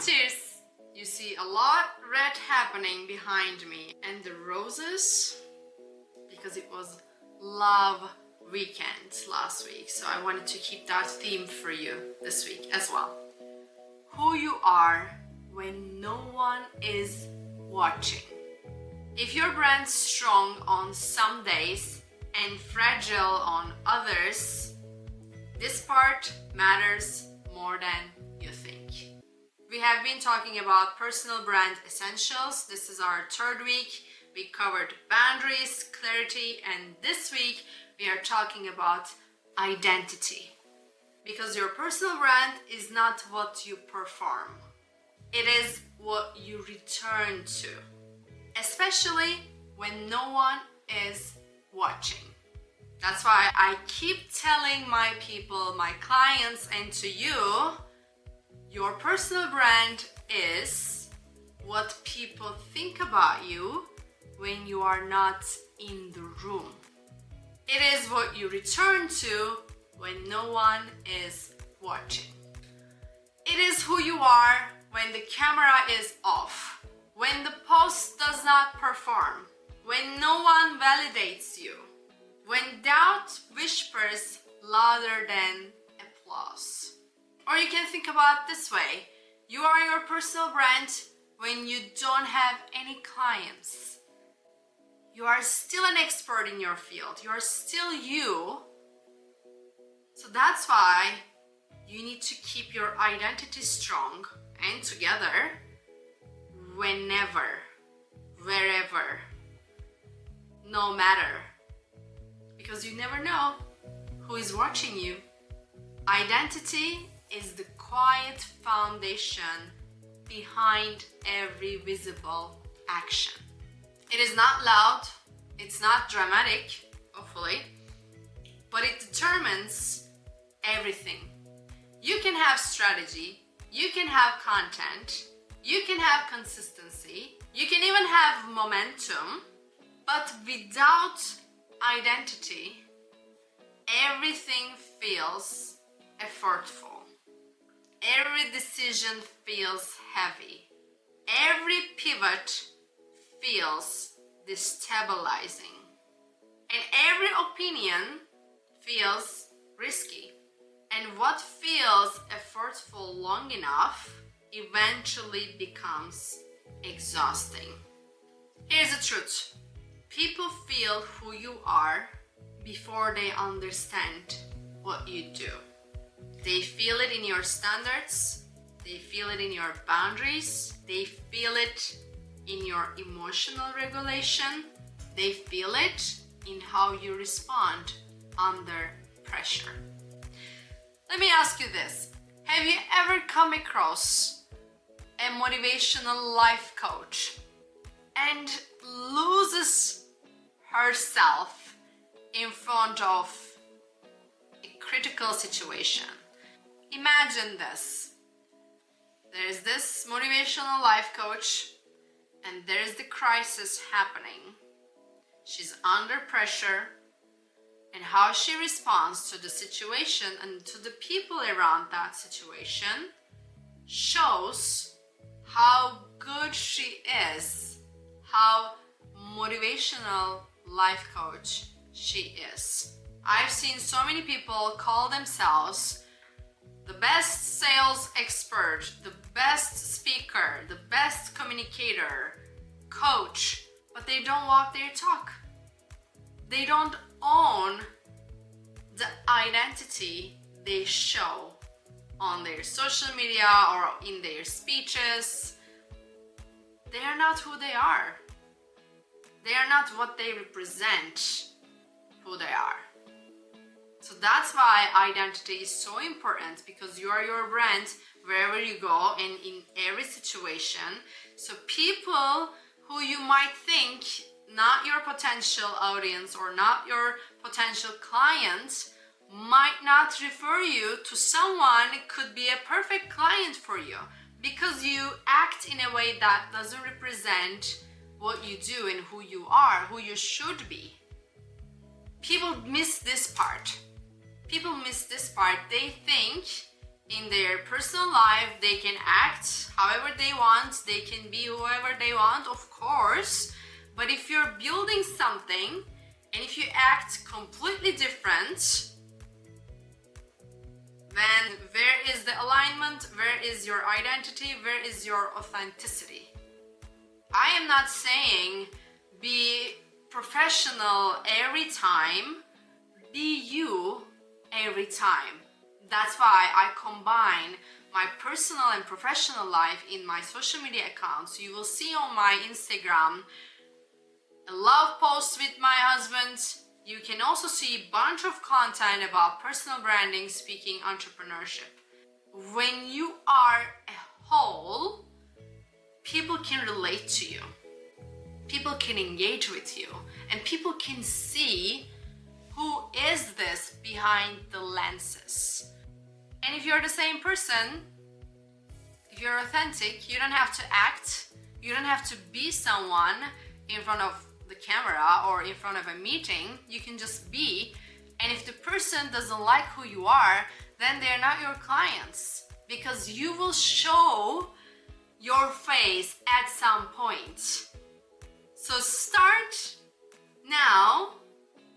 Cheers! You see a lot red happening behind me, and the roses, because it was love weekend last week, so I wanted to keep that theme for you this week as well. Who you are when no one is watching. If your brand's strong on some days and fragile on others, this part matters more than you think. We have been talking about personal brand essentials. This is our third week. We covered boundaries, clarity, and this week we are talking about identity. Because your personal brand is not what you perform. It is what you return to. Especially when no one is watching. That's why I keep telling my people, my clients, and to you, your personal brand is what people think about you when you are not in the room. It is what you return to when no one is watching. It is who you are when the camera is off, when the post does not perform, when no one validates you, when doubt whispers louder than applause. Or you can think about it this way. You are your personal brand when you don't have any clients. You are still an expert in your field. You are still you. So that's why you need to keep your identity strong and together whenever, wherever, no matter. Because you never know who is watching you. Identity is the quiet foundation behind every visible action. It is not loud, it's not dramatic, hopefully, but it determines everything. You can have strategy, you can have content, you can have consistency, you can even have momentum, but without identity, everything feels effortful. Every decision feels heavy. Every pivot feels destabilizing. And every opinion feels risky. And what feels effortful long enough eventually becomes exhausting. Here's the truth. People feel who you are before they understand what you do. They feel it in your standards, they feel it in your boundaries, they feel it in your emotional regulation, they feel it in how you respond under pressure. Let me ask you this. Have you ever come across a motivational life coach and loses herself in front of a critical situation? Imagine this. There is this motivational life coach and there is the crisis happening. She's under pressure, and how she responds to the situation and to the people around that situation shows how good she is, how motivational life coach she is. I've seen so many people call themselves the best sales expert, the best speaker, the best communicator, coach, but they don't walk their talk. They don't own the identity they show on their social media or in their speeches. They are not who they are. They are not what they represent, who they are. So that's why identity is so important, because you are your brand wherever you go and in every situation. So people who you might think not your potential audience or not your potential client might not refer you to someone who could be a perfect client for you, because you act in a way that doesn't represent what you do and who you are, who you should be. People miss this part. They think In their personal life, they can act however they want, they can be whoever they want, of course. But if you're building something and if you act completely different, then where is the alignment? Where is your identity? Where is your authenticity? I am not saying be professional every time, be you every time. That's why I combine my personal and professional life in my social media accounts. You will see on my Instagram a love post with my husband. You can also see a bunch of content about personal branding, speaking, entrepreneurship. When you are a whole, people can relate to you. People can engage with you. And people can see who is this behind the lenses. And if you're the same person, if you're authentic, you don't have to act, you don't have to be someone in front of the camera or in front of a meeting. You can just be. And if the person doesn't like who you are, then they're not your clients, because you will show your face at some point. So start now.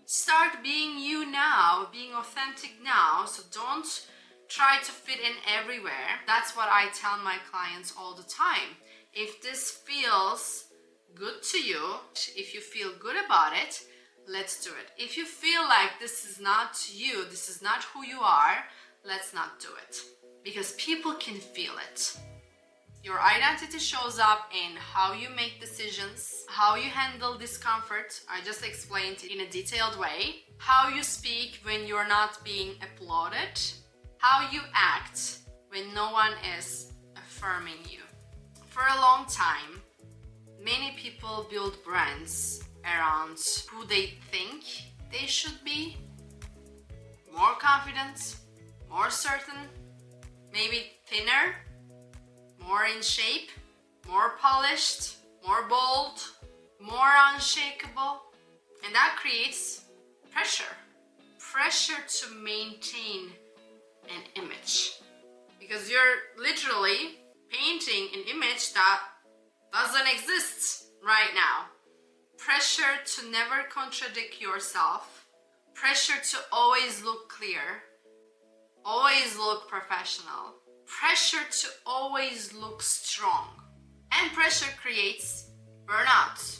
Start being you now, being authentic now. So don't try to fit in everywhere. That's what I tell my clients all the time. If this feels good to you, if you feel good about it, let's do it. If you feel like this is not you, this is not who you are, let's not do it. Because people can feel it. Your identity shows up in how you make decisions, how you handle discomfort. I just explained it in a detailed way. How you speak when you're not being applauded. How you act when no one is affirming you. For a long time, many people build brands around who they think they should be. More confident, more certain, maybe thinner, more in shape, more polished, more bold, more unshakable. And that creates pressure. Pressure to maintain an image. Because you're literally painting an image that doesn't exist right now. Pressure to never contradict yourself. Pressure to always look clear. Always look professional. Pressure to always look strong. And pressure creates burnout.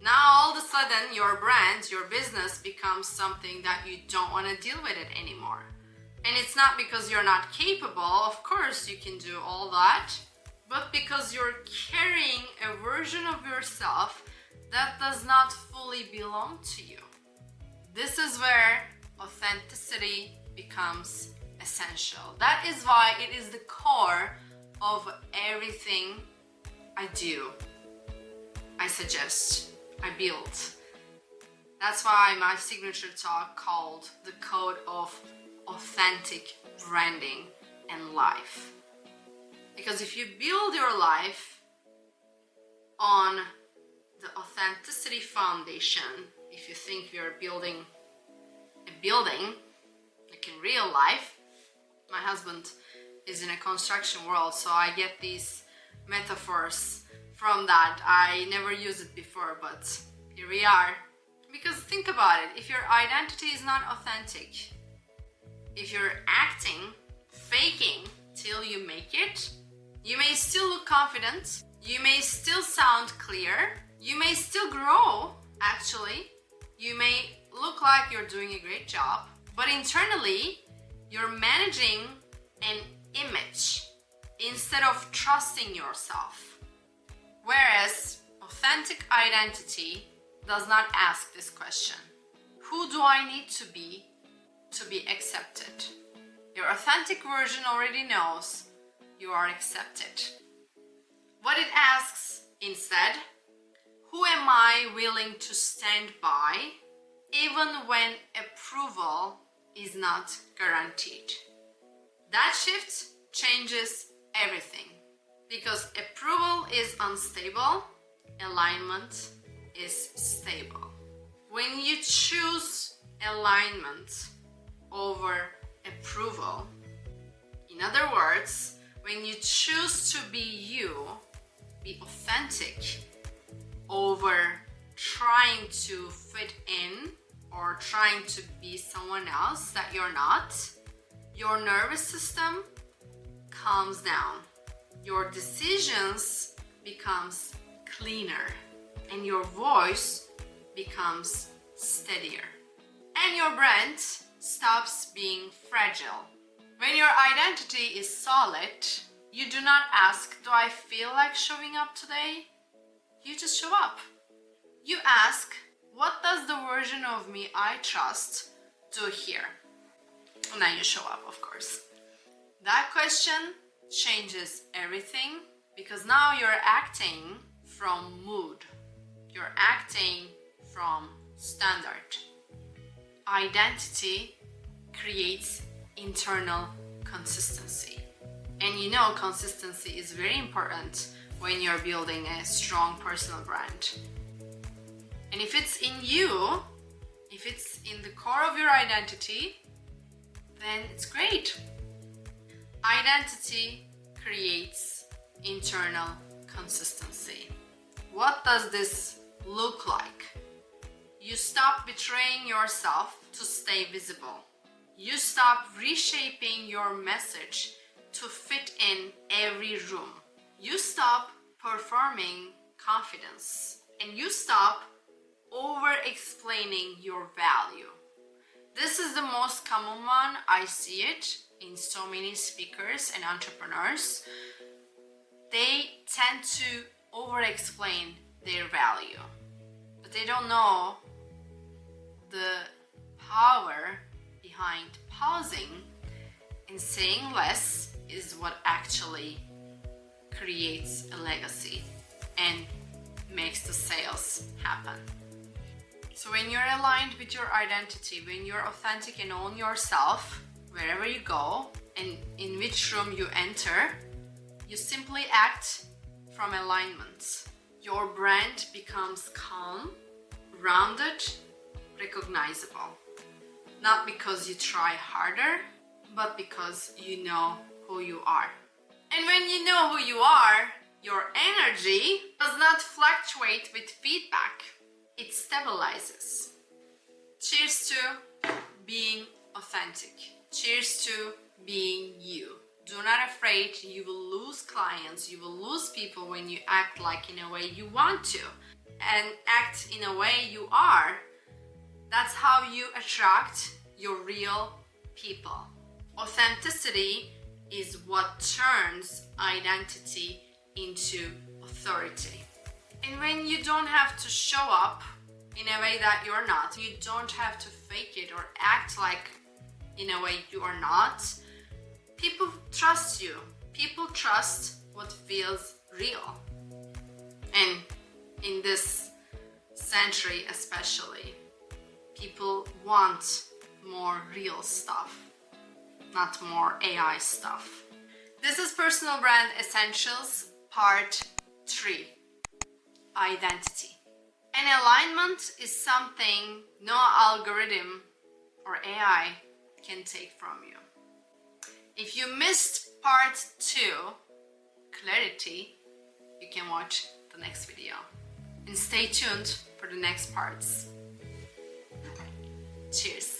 Now all of a sudden your brand, your business becomes something that you don't want to deal with it anymore. And it's not because you're not capable, of course you can do all that, but because you're carrying a version of yourself that does not fully belong to you. This is where authenticity becomes essential. That is why it is the core of everything I do, I suggest, I build. That's why my signature talk called The Code of Authentic Branding and Life. Because if you build your life on the authenticity foundation, if you think you're building a building, like in real life, my husband is in a construction world, so I get these metaphors from that. I never used it before, but here we are. Because think about it, if your identity is not authentic, if you're acting, faking till you make it, you may still look confident, you may still sound clear, you may still grow, actually, you may look like you're doing a great job, but internally, you're managing an image instead of trusting yourself. Whereas authentic identity does not ask this question. Who do I need to be accepted? Your authentic version already knows you are accepted. What it asks instead, who am I willing to stand by even when approval is not guaranteed? That shift changes everything, because approval is unstable, alignment is stable. When you choose alignment over approval, In other words, when you choose to be you, be authentic over trying to fit in or trying to be someone else that you're not, your nervous system calms down. Your decisions becomes cleaner and your voice becomes steadier. And your brand stops being fragile. When your identity is solid, you do not ask, do I feel like showing up today? You just show up. You ask, what does the version of me I trust do here? And then you show up, of course. That question changes everything because now you're acting from mood. You're acting from standard. Identity creates internal consistency. And you know consistency is very important when you're building a strong personal brand. And if it's in you, if it's in the core of your identity, then it's great. Identity creates internal consistency. What does this look like? You stop betraying yourself to stay visible. You stop reshaping your message to fit in every room. You stop performing confidence and you stop over-explaining your value. This is the most common one. I see it in so many speakers and entrepreneurs. They tend to over-explain their value, but they don't know the power behind pausing and saying less is what actually creates a legacy and makes the sales happen. So when you're aligned with your identity, when you're authentic and own yourself, wherever you go and in which room you enter, you simply act from alignment. Your brand becomes calm, rounded, recognizable. Not because you try harder, but because you know who you are. And when you know who you are, your energy does not fluctuate with feedback. It stabilizes. Cheers to being authentic. Cheers to being you. Do not afraid you will lose clients, you will lose people when you act like in a way you want to. And act in a way you are. That's how you attract your real people. Authenticity is what turns identity into authority. And when you don't have to show up in a way that you're not, you don't have to fake it or act like in a way you are not, people trust you. People trust what feels real. And in this century especially, people want more real stuff, not more AI stuff. This is Personal Brand Essentials, Part 3. Identity. And alignment is something no algorithm or AI can take from you. If you missed Part 2, Clarity, you can watch the next video. And stay tuned for the next parts. Cheers.